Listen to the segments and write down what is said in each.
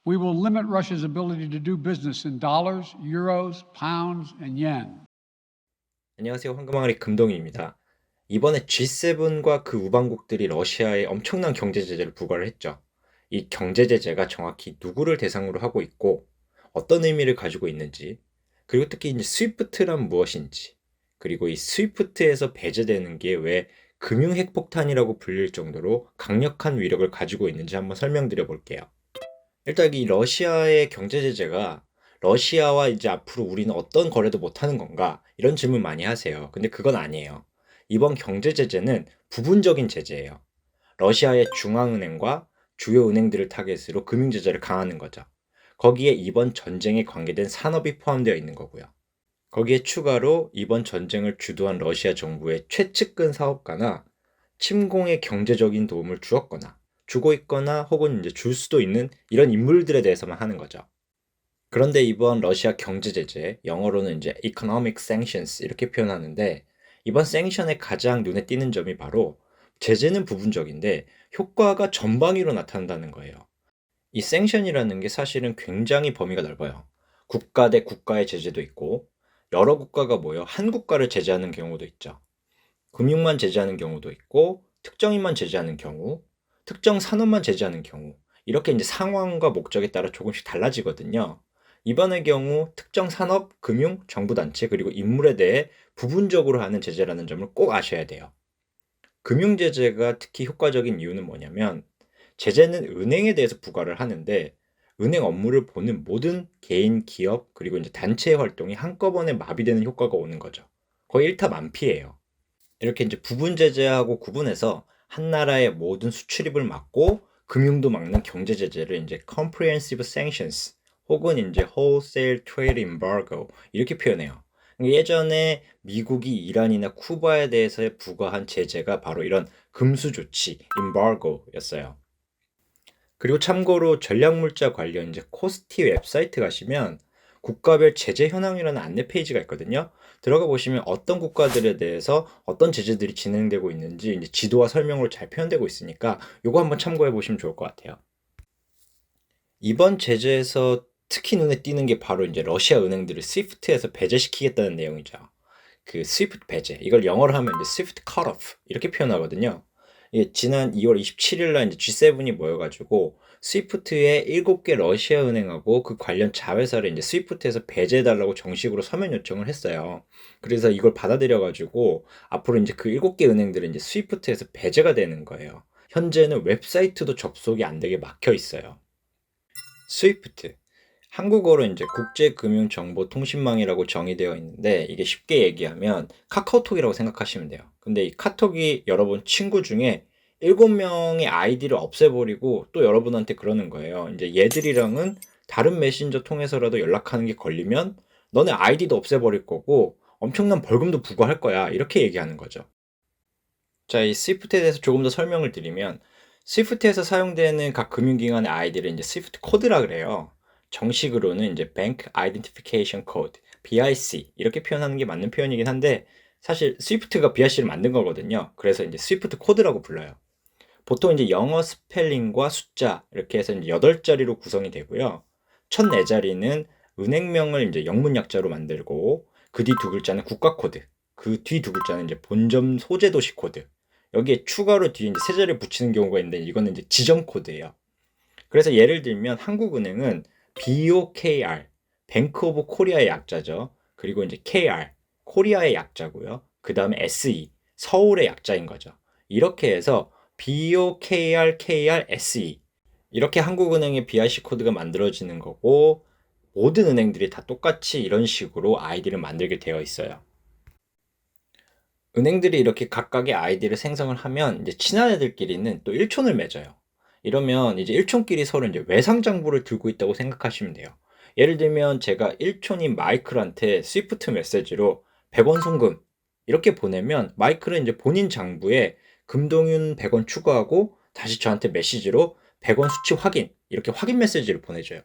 We will limit Russia's ability to do business in dollars, euros, pounds, and yen. 안녕하세요. 황금항아리 금동입니다. 이번에 G7과 그 우방국들이 러시아에 엄청난 경제 제재를 부과를 했죠. 이 경제 제재가 정확히 누구를 대상으로 하고 있고 어떤 의미를 가지고 있는지, 그리고 특히 이제 스위프트란 무엇인지, 그리고 이 스위프트에서 배제되는 게 왜 금융 핵폭탄이라고 불릴 정도로 강력한 위력을 가지고 있는지 한번 설명드려 볼게요. 일단 이 러시아의 경제 제재가 러시아와 이제 앞으로 우리는 어떤 거래도 못 하는 건가? 이런 질문 많이 하세요. 근데 그건 아니에요. 이번 경제 제재는 부분적인 제재예요. 러시아의 중앙은행과 주요 은행들을 타겟으로 금융 제재를 강화하는 거죠. 거기에 이번 전쟁에 관계된 산업이 포함되어 있는 거고요. 거기에 추가로 이번 전쟁을 주도한 러시아 정부의 최측근 사업가나 침공에 경제적인 도움을 주었거나 주고 있거나 혹은 이제 줄 수도 있는 이런 인물들에 대해서만 하는 거죠. 그런데 이번 러시아 경제 제재, 영어로는 이제 economic sanctions 이렇게 표현하는데, 이번 섹션의 가장 눈에 띄는 점이 바로 제재는 부분적인데 효과가 전방위로 나타난다는 거예요. 이 섹션이라는 게 사실은 굉장히 범위가 넓어요. 국가 대 국가의 제재도 있고 여러 국가가 모여 한 국가를 제재하는 경우도 있죠. 금융만 제재하는 경우도 있고 특정인만 제재하는 경우, 특정 산업만 제재하는 경우, 이렇게 이제 상황과 목적에 따라 조금씩 달라지거든요. 이번의 경우 특정 산업, 금융, 정부 단체 그리고 인물에 대해 부분적으로 하는 제재라는 점을 꼭 아셔야 돼요. 금융 제재가 특히 효과적인 이유는 뭐냐면, 제재는 은행에 대해서 부과를 하는데 은행 업무를 보는 모든 개인, 기업 그리고 이제 단체의 활동이 한꺼번에 마비되는 효과가 오는 거죠. 거의 일타만피예요. 이렇게 이제 부분 제재하고 구분해서 한 나라의 모든 수출입을 막고 금융도 막는 경제 제재를 이제 comprehensive sanctions 혹은 이제 wholesale trade embargo 이렇게 표현해요. 그러니까 예전에 미국이 이란이나 쿠바에 대해서 부과한 제재가 바로 이런 금수 조치 embargo였어요. 그리고 참고로 전략물자 관련 이제 코스티 웹사이트 가시면 국가별 제재 현황이라는 안내 페이지가 있거든요. 들어가 보시면 어떤 국가들에 대해서 어떤 제재들이 진행되고 있는지 이제 지도와 설명으로 잘 표현되고 있으니까 요거 한번 참고해 보시면 좋을 것 같아요. 이번 제재에서 특히 눈에 띄는 게 바로 이제 러시아 은행들을 스위프트에서 배제시키겠다는 내용이죠. 그 스위프트 배제, 이걸 영어로 하면 이제 스위프트 컷오프 이렇게 표현하거든요. 예, 지난 2월 27일 날 이제 G7이 모여가지고 스위프트의 7개 러시아 은행하고 그 관련 자회사를 이제 스위프트에서 배제해달라고 정식으로 서면 요청을 했어요. 그래서 이걸 받아들여가지고 앞으로 이제 그 7개 은행들은 이제 스위프트에서 배제가 되는 거예요. 현재는 웹사이트도 접속이 안 되게 막혀 있어요. 스위프트. 한국어로 이제 국제금융정보통신망이라고 정의되어 있는데, 이게 쉽게 얘기하면 카카오톡이라고 생각하시면 돼요. 근데 이 카톡이 여러분 친구 중에 7명의 아이디를 없애버리고 또 여러분한테 그러는 거예요. 이제 얘들이랑은 다른 메신저 통해서라도 연락하는 게 걸리면 너네 아이디도 없애버릴 거고 엄청난 벌금도 부과할 거야. 이렇게 얘기하는 거죠. 자, 이 스위프트에 대해서 조금 더 설명을 드리면, 스위프트에서 사용되는 각 금융기관의 아이디를 이제 스위프트 코드라 그래요. 정식으로는 이제 Bank Identification Code, BIC 이렇게 표현하는 게 맞는 표현이긴 한데, 사실 스위프트가 BIC를 만든 거거든요. 그래서 이제 스위프트 코드라고 불러요. 보통 이제 영어 스펠링과 숫자 이렇게 해서 이제 8자리로 구성이 되고요. 첫 4자리는 은행명을 이제 영문 약자로 만들고, 그 뒤 두 글자는 국가 코드, 그 뒤 두 글자는 이제 본점 소재 도시 코드. 여기에 추가로 뒤에 이제 세 자리를 붙이는 경우가 있는데 이거는 이제 지점 코드예요. 그래서 예를 들면 한국은행은 BOKR, 뱅크 오브 코리아의 약자죠. 그리고 이제 KR, 코리아의 약자고요. 그 다음에 SE, 서울의 약자인 거죠. 이렇게 해서 BOKR, KR, SE 이렇게 한국은행의 BIC 코드가 만들어지는 거고, 모든 은행들이 다 똑같이 이런 식으로 아이디를 만들게 되어 있어요. 은행들이 이렇게 각각의 아이디를 생성을 하면 이제 친한 애들끼리는 또 일촌을 맺어요. 이러면 이제 일촌끼리 서로 이제 외상장부를 들고 있다고 생각하시면 돼요. 예를 들면 제가 일촌인 마이클한테 스위프트 메시지로 100원 송금 이렇게 보내면 마이클은 이제 본인 장부에 금동윤 100원 추가하고 다시 저한테 메시지로 100원 수치 확인 이렇게 확인 메시지를 보내줘요.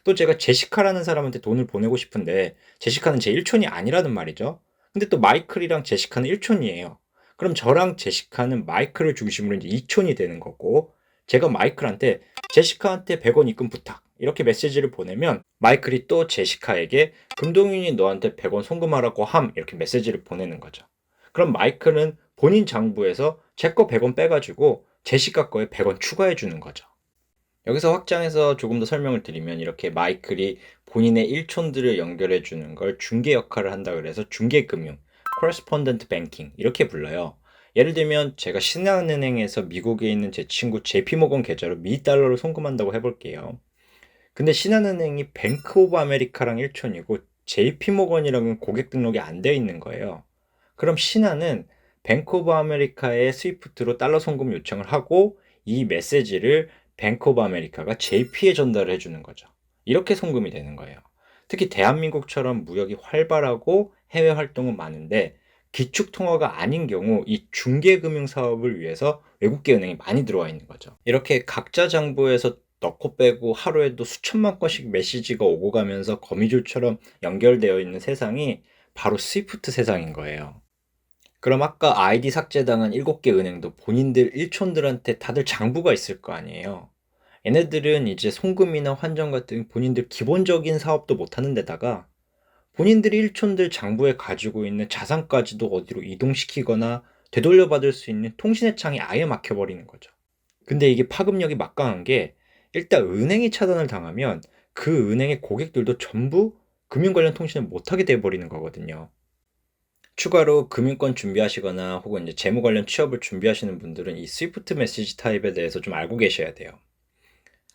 또 제가 제시카라는 사람한테 돈을 보내고 싶은데 제시카는 제 일촌이 아니라는 말이죠. 근데 또 마이클이랑 제시카는 일촌이에요. 그럼 저랑 제시카는 마이클을 중심으로 이제 이촌이 되는 거고, 제가 마이클한테 제시카한테 100원 입금 부탁 이렇게 메시지를 보내면 마이클이 또 제시카에게 금동윤이 너한테 100원 송금하라고 함 이렇게 메시지를 보내는 거죠. 그럼 마이클은 본인 장부에서 제 거 100원 빼가지고 제시카 거에 100원 추가해 주는 거죠. 여기서 확장해서 조금 더 설명을 드리면 이렇게 마이클이 본인의 일촌들을 연결해 주는 걸 중개 역할을 한다 그래서 중개금융, correspondent banking 이렇게 불러요. 예를 들면 제가 신한은행에서 미국에 있는 제 친구 JP모건 계좌로 미 달러를 송금한다고 해볼게요. 근데 신한은행이 뱅크 오브 아메리카랑 일촌이고 JP모건이랑은 고객 등록이 안 되어 있는 거예요. 그럼 신한은 뱅크 오브 아메리카의 스위프트로 달러 송금 요청을 하고 이 메시지를 뱅크 오브 아메리카가 JP에 전달을 해주는 거죠. 이렇게 송금이 되는 거예요. 특히 대한민국처럼 무역이 활발하고 해외 활동은 많은데 기축통화가 아닌 경우 이 중개금융 사업을 위해서 외국계 은행이 많이 들어와 있는 거죠. 이렇게 각자 장부에서 넣고 빼고 하루에도 수천만 건씩 메시지가 오고 가면서 거미줄처럼 연결되어 있는 세상이 바로 스위프트 세상인 거예요. 그럼 아까 아이디 삭제당한 7개 은행도 본인들 일촌들한테 다들 장부가 있을 거 아니에요. 얘네들은 이제 송금이나 환전 같은 본인들 기본적인 사업도 못하는 데다가 본인들이 일촌들 장부에 가지고 있는 자산까지도 어디로 이동시키거나 되돌려받을 수 있는 통신의 창이 아예 막혀버리는 거죠. 근데 이게 파급력이 막강한 게 일단 은행이 차단을 당하면 그 은행의 고객들도 전부 금융 관련 통신을 못하게 돼버리는 거거든요. 추가로 금융권 준비하시거나 혹은 이제 재무 관련 취업을 준비하시는 분들은 이 스위프트 메시지 타입에 대해서 좀 알고 계셔야 돼요.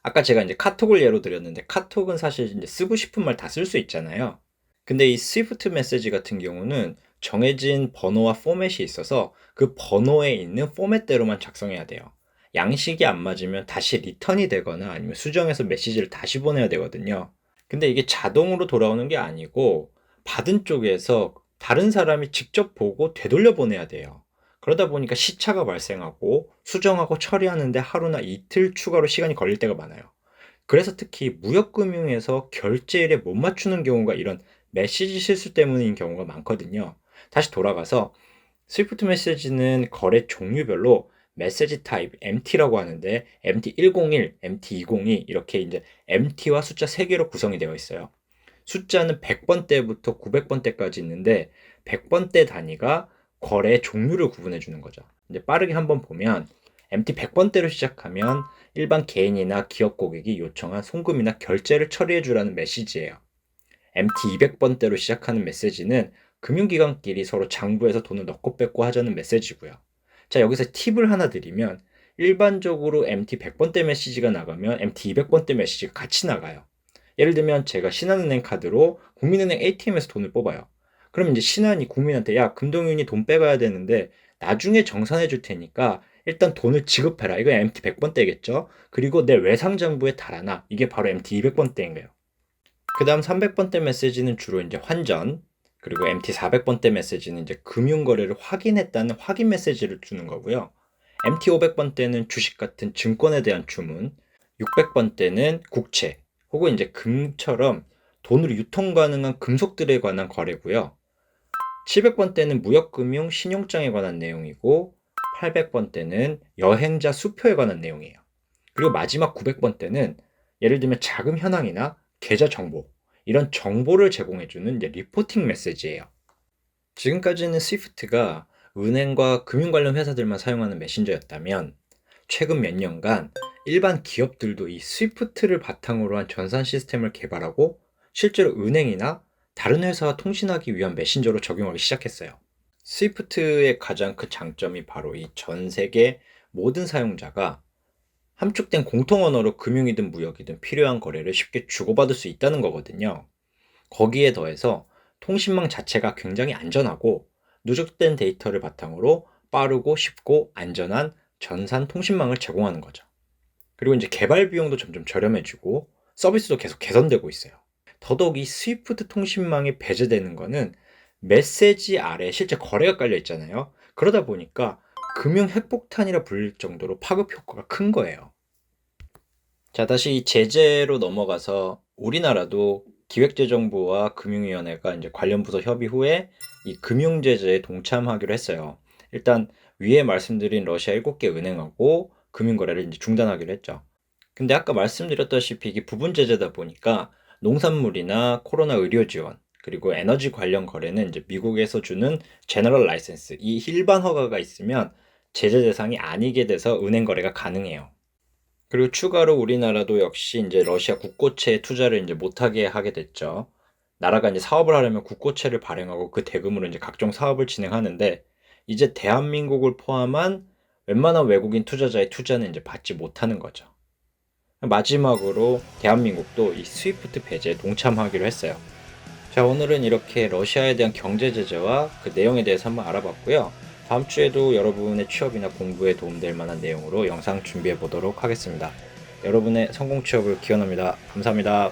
아까 제가 이제 카톡을 예로 들었는데 카톡은 사실 이제 쓰고 싶은 말 다 쓸 수 있잖아요. 근데 이 스위프트 메시지 같은 경우는 정해진 번호와 포맷이 있어서 그 번호에 있는 포맷대로만 작성해야 돼요. 양식이 안 맞으면 다시 리턴이 되거나 아니면 수정해서 메시지를 다시 보내야 되거든요. 근데 이게 자동으로 돌아오는 게 아니고 받은 쪽에서 다른 사람이 직접 보고 되돌려 보내야 돼요. 그러다 보니까 시차가 발생하고 수정하고 처리하는데 하루나 이틀 추가로 시간이 걸릴 때가 많아요. 그래서 특히 무역금융에서 결제일에 못 맞추는 경우가 이런 메시지 실수 때문인 경우가 많거든요. 다시 돌아가서 스위프트 메시지는 거래 종류별로 메시지 타입 MT라고 하는데 MT101, MT202 이렇게 이제 MT와 숫자 3개로 구성이 되어 있어요. 숫자는 100번대부터 900번대까지 있는데 100번대 단위가 거래 종류를 구분해 주는 거죠. 이제 빠르게 한번 보면 MT 100번대로 시작하면 일반 개인이나 기업 고객이 요청한 송금이나 결제를 처리해 주라는 메시지예요. MT 200번대로 시작하는 메시지는 금융기관끼리 서로 장부에서 돈을 넣고 뺏고 하자는 메시지고요. 자, 여기서 팁을 하나 드리면 일반적으로 MT 100번대 메시지가 나가면 MT 200번대 메시지가 같이 나가요. 예를 들면 제가 신한은행 카드로 국민은행 ATM에서 돈을 뽑아요. 그럼 이제 신한이 국민한테 야, 금동윤이 돈 빼가야 되는데 나중에 정산해 줄 테니까 일단 돈을 지급해라. 이거 MT 100번대겠죠? 그리고 내 외상장부에 달아놔. 이게 바로 MT 200번대인 거예요. 그 다음 300번대 메시지는 주로 이제 환전, 그리고 MT 400번대 메시지는 이제 금융거래를 확인했다는 확인 메시지를 주는 거고요. MT 500번대는 주식 같은 증권에 대한 주문, 600번대는 국채, 혹은 이제 금처럼 돈으로 유통 가능한 금속들에 관한 거래고요. 700번대는 무역금융 신용장에 관한 내용이고 800번대는 여행자 수표에 관한 내용이에요. 그리고 마지막 900번대는 예를 들면 자금 현황이나 계좌 정보 이런 정보를 제공해주는 이제 리포팅 메시지예요. 지금까지는 스위프트가 은행과 금융 관련 회사들만 사용하는 메신저였다면 최근 몇 년간 일반 기업들도 이 스위프트를 바탕으로 한 전산 시스템을 개발하고 실제로 은행이나 다른 회사와 통신하기 위한 메신저로 적용하기 시작했어요. 스위프트의 가장 큰 장점이 바로 이 전 세계 모든 사용자가 함축된 공통 언어로 금융이든 무역이든 필요한 거래를 쉽게 주고받을 수 있다는 거거든요. 거기에 더해서 통신망 자체가 굉장히 안전하고 누적된 데이터를 바탕으로 빠르고 쉽고 안전한 전산 통신망을 제공하는 거죠. 그리고 이제 개발 비용도 점점 저렴해지고 서비스도 계속 개선되고 있어요. 더더욱 이 스위프트 통신망이 배제되는 거는 메시지 아래 실제 거래가 깔려 있잖아요. 그러다 보니까 금융 핵폭탄이라 불릴 정도로 파급 효과가 큰 거예요. 자, 다시 이 제재로 넘어가서 우리나라도 기획재정부와 금융위원회가 이제 관련 부서 협의 후에 이 금융제재에 동참하기로 했어요. 일단 위에 말씀드린 러시아 7개 은행하고 금융거래를 이제 중단하기로 했죠. 근데 아까 말씀드렸다시피 이게 부분 제재다 보니까 농산물이나 코로나 의료 지원, 그리고 에너지 관련 거래는 이제 미국에서 주는 제너럴 라이센스, 이 일반 허가가 있으면 제재 대상이 아니게 돼서 은행 거래가 가능해요. 그리고 추가로 우리나라도 역시 이제 러시아 국고채에 투자를 이제 못하게 하게 됐죠. 나라가 이제 사업을 하려면 국고채를 발행하고 그 대금으로 이제 각종 사업을 진행하는데, 이제 대한민국을 포함한 웬만한 외국인 투자자의 투자는 이제 받지 못하는 거죠. 마지막으로 대한민국도 이 스위프트 배제에 동참하기로 했어요. 자, 오늘은 이렇게 러시아에 대한 경제 제재와 그 내용에 대해서 한번 알아봤고요. 다음 주에도 여러분의 취업이나 공부에 도움될 만한 내용으로 영상 준비해 보도록 하겠습니다. 여러분의 성공 취업을 기원합니다. 감사합니다.